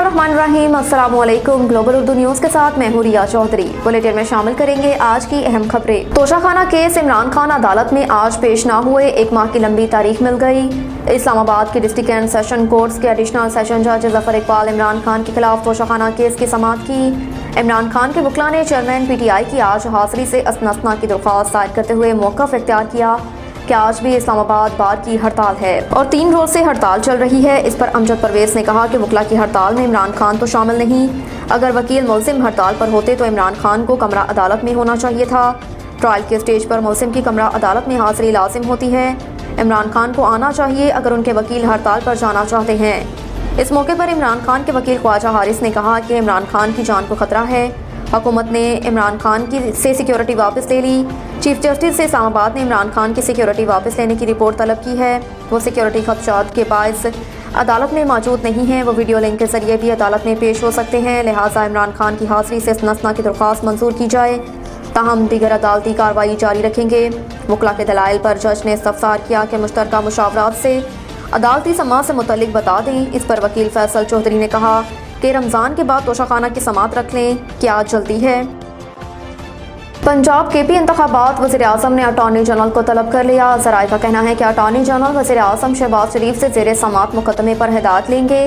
बिस्मिल्लाहिर्रहमानिर्रहीम। अस्सलाम वालेकुम। ग्लोबल उर्दू न्यूज़ के साथ मैं हूं रिया चौधरी। बुलेटिन में शामिल करेंगे आज की अहम खबरें। तोशाखाना केस इमरान खान अदालत में आज पेश ना हुए, 1 माह की लंबी तारीख मिल गई। इस्लामाबाद के डिस्ट्रिक्ट एंड सेशन कोर्ट्स के एडिशनल सेशन जज जफर इकबाल इमरान खान के खिलाफ तोशाखाना केस की समाअत की। इमरान खान के वकील ने चेयरमैन PTI की आज हाजिरी से असनसना की दरख्वास्त दायर करते हुए मौक़िफ़ इख्तियार किया कि आज भी इस्लामाबाद बार की हड़ताल है और 3 रोज से हड़ताल चल रही है। इस पर अमजद परवेज ने कहा कि वकला की हड़ताल में इमरान खान तो शामिल नहीं। अगर वकील मुल्जिम हड़ताल पर होते तो इमरान खान को कमरा अदालत में होना चाहिए था। ट्रायल के स्टेज पर मुल्जिम की कमरा अदालत में हाजिरी लाजिम होती है। इमरान खान को आना चाहिए अगर उनके वकील हड़ताल पर जाना चाहते हैं। इस मौके पर इमरान खान के वकील ख्वाजा हारिस ने कहा कि इमरान खान की जान को खतरा है। हुकूमत ने इमरान खान की से सिक्योरिटी वापस ले ली। चीफ जस्टिस से इस्लामाबाद ने इमरान खान की सिक्योरिटी वापस लेने की रिपोर्ट तलब की है। वो सिक्योरिटी खदशात के बायस अदालत में मौजूद नहीं हैं। वो वीडियो लिंक के जरिए भी अदालत में पेश हो सकते हैं। लिहाजा इमरान खान की हाजिरी से नसना की दरख्वास्त मंजूर की जाए। ताहम दीगर अदालती कार्रवाई जारी रखेंगे। वकला के दलाइल पर जज ने इस्तफसार किया कि मुश्तरका मुशावरात से अदालती समाअत से मुतल्लिक बता दें। इस पर वकील फैसल चौधरी ने कहा कि रमज़ान के बाद तोशाखाना की समाअत रख लें, क्या जल्दी है। पंजाब KP इंतखाबात वज़ीर आज़म ने अटॉर्नी जनरल को तलब कर लिया। ज़राए का कहना है कि अटॉर्नी जनरल वज़ीर आज़म शहबाज शरीफ से ज़ेरे समाअत मुकदमे पर हिदायत लेंगे।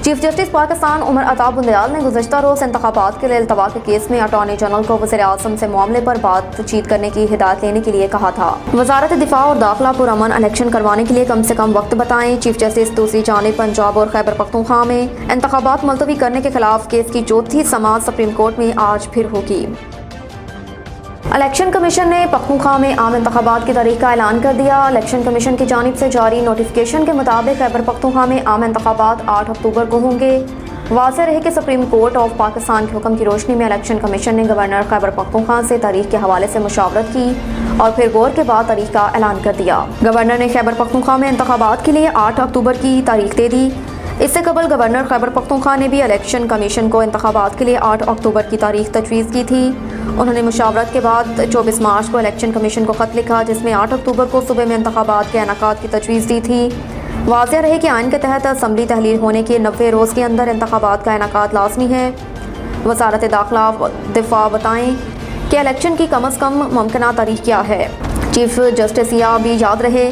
चीफ जस्टिस पाकिस्तान उमर अता बुंदयाल ने गुज़श्ता रोज़ इंतखाबात के लिए अल्तवा के केस में अटॉर्नी जनरल को वज़ीर आज़म से मामले पर बातचीत करने की हिदायत लेने के लिए कहा था। वज़ारत दिफा और दाखिला पुरअमन इलेक्शन करवाने के लिए कम से कम वक्त बताएं। चीफ जस्टिस दूसरी जानिब पंजाब और खैबर पख्तूनख्वा में इंतखाबात मुलतवी करने के खिलाफ केस की चौथी समाअत सुप्रीम कोर्ट में आज फिर होगी। इलेक्शन कमीशन ने पख्तूनख्वा में आम इंतखाबात की तारीख का ऐलान कर दिया। इलेक्शन कमीशन की जानिब से जारी नोटिफिकेशन के मुताबिक खैबर पख्तूनख्वा में आम इंतखाबात 8 अक्टूबर को होंगे। वाज़ेह रहे कि सुप्रीम कोर्ट ऑफ पाकिस्तान के हुक्म की रोशनी में इलेक्शन कमीशन ने गवर्नर खैबर पख्तूनख्वा से तारीख के हवाले से मुशावरत की और फिर गौर के बाद तारीख का ऐलान कर दिया। गवर्नर ने खैबर पख्तूनख्वा में इंतखाबात के लिए 8 अक्टूबर की तारीख दे दी। इससे कबल गवर्नर खैबर पख्तूनख्वा ने भी इलेक्शन कमीशन को इंतखाबात के लिए 8 अक्टूबर की तारीख तजवीज़ की थी। उन्होंने मुशावरत के बाद 24 मार्च को इलेक्शन कमीशन को ख़त लिखा, जिसमें 8 अक्टूबर को सुबह में इंतखाबात के इनेकाद की तजवीज़ दी थी। वाज़ेह रहे कि आइन के तहत असम्बली तहलील होने के 90 रोज़ के अंदर इंतखाबात का इनेकाद लाजमी है। वज़ारत दाखिला दिफा बताएं कि इलेक्शन की कम अज़ कम मुमकिना तारीख क्या है। चीफ जस्टिस यह भी याद रहे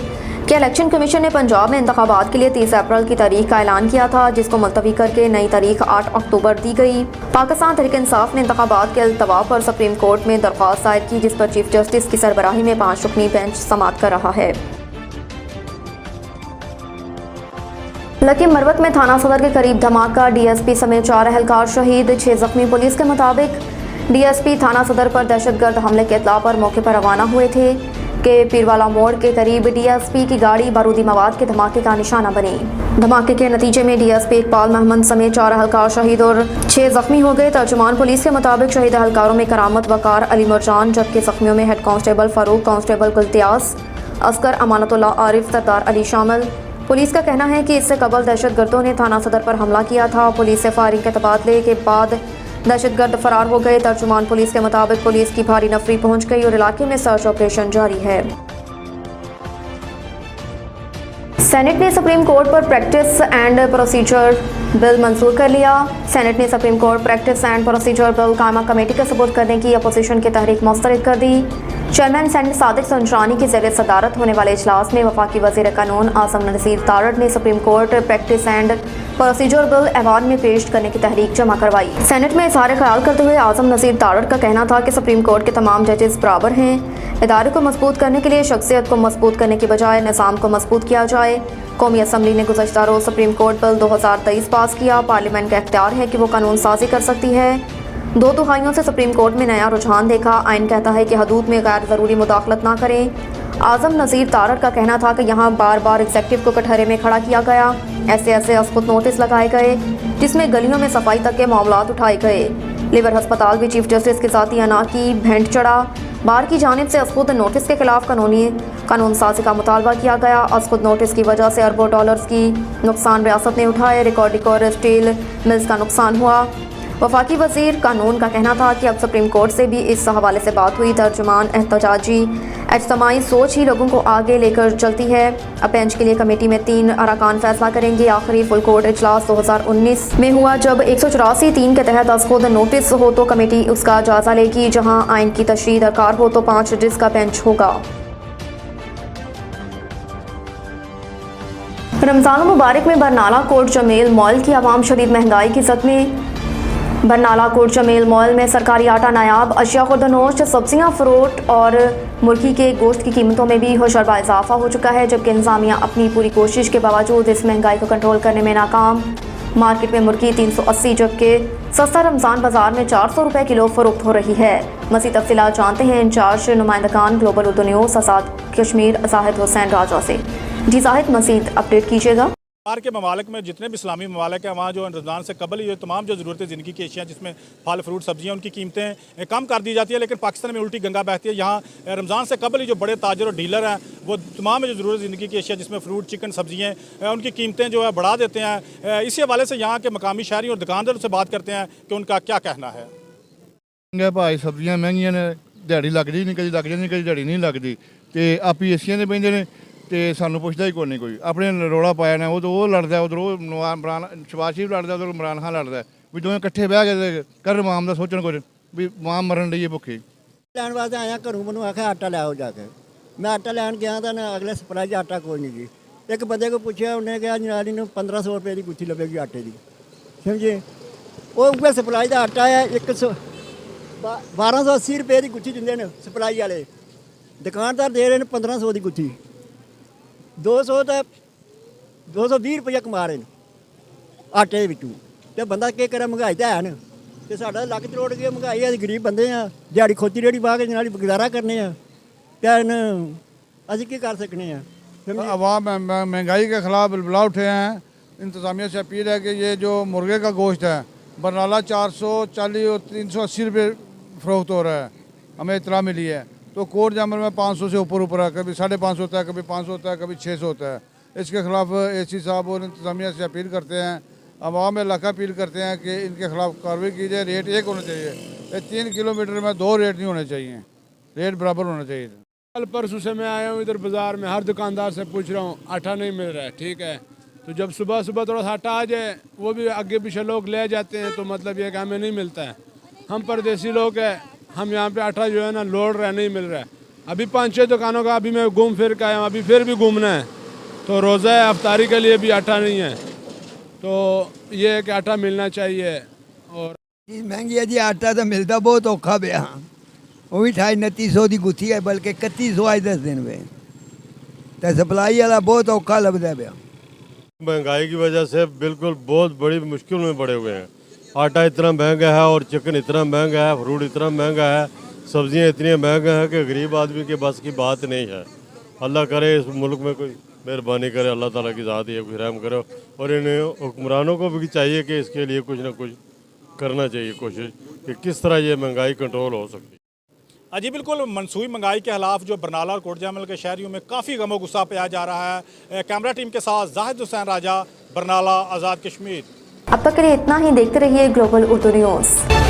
कि इलेक्शन कमीशन ने पंजाब में इंतखाबात के लिए 30 अप्रैल की तारीख का ऐलान किया था, जिसको मुलतवी करके नई तारीख 8 अक्टूबर दी गई। पाकिस्तान तहरीक इंसाफ ने इंतखाबात के अल्तवा पर सुप्रीम कोर्ट में दरख्वास्त दायर की, जिस पर चीफ जस्टिस की सरबराही में 5 रुकनी बेंच समाअत कर रहा है। लकी मरवत में थाना सदर के करीब धमाका, DSP समेत 4 एहलकार शहीद, 6 जख्मी। पुलिस के मुताबिक DSP थाना सदर पर दहशतगर्द हमले के इत्तला पर मौके पर रवाना हुए थे कि पीरवाला मोड़ के करीब DSP की गाड़ी बारूदी मवाद के धमाके का निशाना बनी। धमाके के नतीजे में DSP इकबाल महमद समेत 4 एहलकार शहीद और 6 जख्मी हो गए। तर्जुमान पुलिस के मुताबिक शहीद एहलकारों में करामत वकार अली मुरजान, जबकि जख्मियों में हेड कांस्टेबल फारूक, कांस्टेबल गुलतियास असगर, अमानतुल्ला आरिफ, सरदार अली शामिल। पुलिस का कहना है कि इससे कबल दहशतगर्दों ने थाना सदर पर हमला किया था। पुलिस से फायरिंग के तबादले के बाद दहशतगर्द फरार हो गए। तर्जुमान पुलिस के मुताबिक पुलिस की भारी नफरी पहुंच गई और इलाके में सर्च ऑपरेशन जारी है। सेनेट ने सुप्रीम कोर्ट पर प्रैक्टिस एंड प्रोसीजर बिल मंजूर कर लिया। सेनेट ने supreme court practice and procedure bill कायमा कमेटी का सबूत करने की अपोजिशन की तहरीक मुस्तरद कर दी। चेयरमैन सेनेट सादिक संजरानी की ज़ेर सदारत होने वाले इजलास में वफाकी वज़ीर कानून आज़म नज़ीर तारड़ ने supreme court practice and procedure bill ऐवान में पेश करने की तहरीक जमा करवाई। सेनेट में इज़हार ख्याल करते हुए आज़म नज़ीर तारड़ का कहना था कि सुप्रीम कोर्ट के तमाम जजेस बराबर हैं। इदारे को मजबूत करने के लिए शख्सियत को मजबूत करने के बजाय निज़ाम को मजबूत किया जाए। कौमी असम्बली ने गुज़श्ता रोज़ सुप्रीम कोर्ट बिल 2023 पास किया। पार्लियामेंट का इख्तियार है कि वो कानून साजी कर सकती है। 2 दुहाइयों से सुप्रीम कोर्ट में नया रुझान देखा। आइन कहता है कि हदूद में गैर ज़रूरी मुदाखलत ना करें। आज़म नज़ीर तारड़ का कहना था कि यहाँ बार बार एग्जेक्टिव को कटहरे में खड़ा किया गया। ऐसे असखुद नोटिस लगाए गए जिसमें गलियों में सफाई तक के मामलात उठाए गए। लिवर अस्पताल भी चीफ जस्टिस के साथ अना की भेंट चढ़ा। बार की जानिब से असखुद नोटिस के खिलाफ कानून साजी का मुतालबा किया गया। असखुद नोटिस की वजह से अरबों डॉलर्स की नुकसान रियासत ने उठाए। रिकॉर्डिक और स्टील मिल्स का नुकसान हुआ। वफाकी वजीर कानून का कहना था कि अब सुप्रीम कोर्ट से भी इस हवाले से बात हुई। तर्जुमान एहतजाजी इज्तिमाई सोच ही लोगों को आगे लेकर चलती है। अब बेंच के लिए कमेटी में 3 अरकान फैसला करेंगे। आखिरी फुल कोर्ट इजलास 2019 में हुआ, जब 184(3) के तहत अज खुद नोटिस हो तो कमेटी उसका जायजा लेगी। जहां आइन की तशरीह दरकार हो तो 5 जजेस का बेंच होगा। रमजान मुबारक में बरनाला कोट जमील मॉल की आवाम शदीद महंगाई की जद में। बरनाला कोट जमील मॉल में सरकारी आटा, नायाब अशिया, खुर्दनोश, सब्जियां, फ्रूट और मुर्गी के गोश्त की कीमतों में भी होशरबा इजाफा हो चुका है, जबकि इंतजामिया अपनी पूरी कोशिश के बावजूद इस महंगाई को कंट्रोल करने में नाकाम। मार्केट में मुर्गी 380 जबकि सस्ता रमजान बाजार में 400 रुपये किलो फरोख्त हो रही है। मज़ीद तफसीलात जानते हैं in charge नुमाइंदगान global Urdu news Azad Kashmir Zahid Hussain राजा से। जी जाहिद, मज़ीद अपडेट कीजिएगा। बाहर के ममालिक में जितने भी इस्लामी ममालिक हैं वहाँ जो रमज़ान से कबल ये तमाम जो ज़रूरतें ज़िंदगी की अशिया जिसमें फल फ्रूट सब्जियाँ उनकी कीमतें कम कर दी जाती है, लेकिन पाकिस्तान में उल्टी गंगा बहती है। यहाँ रमज़ान से कबल ही जो बड़े ताजर और डीलर हैं वो तमाम जो ज़रूरत ज़िंदगी की अशिया जिसमें फ्रूट, चिकन, सब्जियाँ उनकी कीमतें जो है बढ़ा देते हैं। इसी हवाले से यहाँ के मकामी शहरी और दुकानदारों से बात करते हैं कि उनका क्या कहना है। भाई सब्जियां महंगियां ने, दिहाड़ी लगदी नहीं, कभी लग जाती, कभी दिहाड़ी नहीं लगती, तो आप ही एशिया ने बहिंदे ने तो सानू पुछदा ही कोई कोई। अपने रौला पाया ने वो लड़दा, उधर इमरान शहबाज शरीफ लड़दा, उधर इमरान खान लड़दा, भी दोवें कट्ठे बह के कर माम का सोचण कुछ भी माम मरन रही है भुखे। लैन वास्ते आया, घरों मैनू आखिया आटा लै आओ जाके। मैं आटा लैन गया तो अगले सप्लाई च आटा कोई नहीं जी। एक बंदे को पूछा, उन्हें कहा जनानी ने 1500 रुपये की गुत्थी लभेगी आटे की, समझे। वो उगे सप्लाई का आटा है 1280 रुपये की गुत्थी दिंदे ने सप्लाई वाले, दुकानदार दे रहे हैं 1500 की गुत्थी। 220 रुपया कमा रहे हैं आटे विचों। तो बंदा क्या करे, महंगाई तो है ना, तो साडा लक चरोड़ गया महंगाई है। गरीब बंदे हैं, दिहाड़ी खोती रेड़ी पा के जनाली गुजारा करने हैं, तो असीं की कर सकने हैं। अवाम महंगाई के खिलाफ बिलबला उठे हैं। इंतज़ामिया से अपील है कि ये जो मुर्गे का गोश्त है बरनाला 440 और 380 रुपये फ़रोख्त हो रहा है, हमें इतला मिली है। तो कोट जामल में 500 से ऊपर है, कभी 550 होता है, कभी 500 होता है, कभी 600 होता है। इसके खिलाफ एसी साहब और इंतज़ामिया से अपील करते हैं, अवाम इलाका अपील करते हैं कि इनके खिलाफ कार्रवाई की जाए। रेट एक होना चाहिए, 3 किलोमीटर में 2 रेट नहीं होने चाहिए, रेट बराबर होना चाहिए। कल परसों से मैं आया हूँ इधर बाज़ार में, हर दुकानदार से पूछ रहा हूँ, आटा नहीं मिल रहा है, ठीक है। तो जब सुबह सुबह थोड़ा सा आटा आ जाए, वो भी आगे पीछे लोग ले जाते हैं, तो मतलब ये कि हमें नहीं मिलता है। हम परदेसी लोग हैं, हम यहाँ पे आटा जो है ना लोड रहा नहीं मिल रहा है। अभी 5-6 दुकानों का अभी मैं घूम फिर के आया हूँ, अभी फिर भी घूमना है। तो रोज़ा अफ्तारी के लिए भी आटा नहीं है, तो ये है कि आटा मिलना चाहिए। और चीज़ महंगी है जी, आटा तो मिलता बहुत औखा पे। हाँ, वो भी 2800 की गुत्थी है, बल्कि 3100 आज 10 दिन में, तो सप्लाई वाला बहुत औखा लगता पे। महंगाई की वजह से बिल्कुल बहुत बड़ी मुश्किल में पड़े हुए हैं। आटा इतना महंगा है और चिकन इतना महंगा है, फ्रूट इतना महंगा है, सब्जियां इतनी महंगा है कि गरीब आदमी के बस की बात नहीं है। अल्लाह करे इस मुल्क में कोई मेहरबानी करे, अल्लाह ताला की ज़ात है, कोई रहम करे। और इन हुक्मरानों को भी चाहिए कि इसके लिए कुछ ना कुछ करना चाहिए, कोशिश कि किस तरह ये महंगाई कंट्रोल हो सकती है। जी बिल्कुल, मनसूबी महंगाई के खिलाफ जो बरनाला और कोट जामल के शहरियों में काफ़ी गमो गुस्सा पाया जा रहा है। कैमरा टीम के साथ जाहिद हुसैन राजा, बरनाला, आज़ाद कश्मीर। अब तक के लिए इतना ही। देखते रहिए ग्लोबल उर्दू न्यूज़।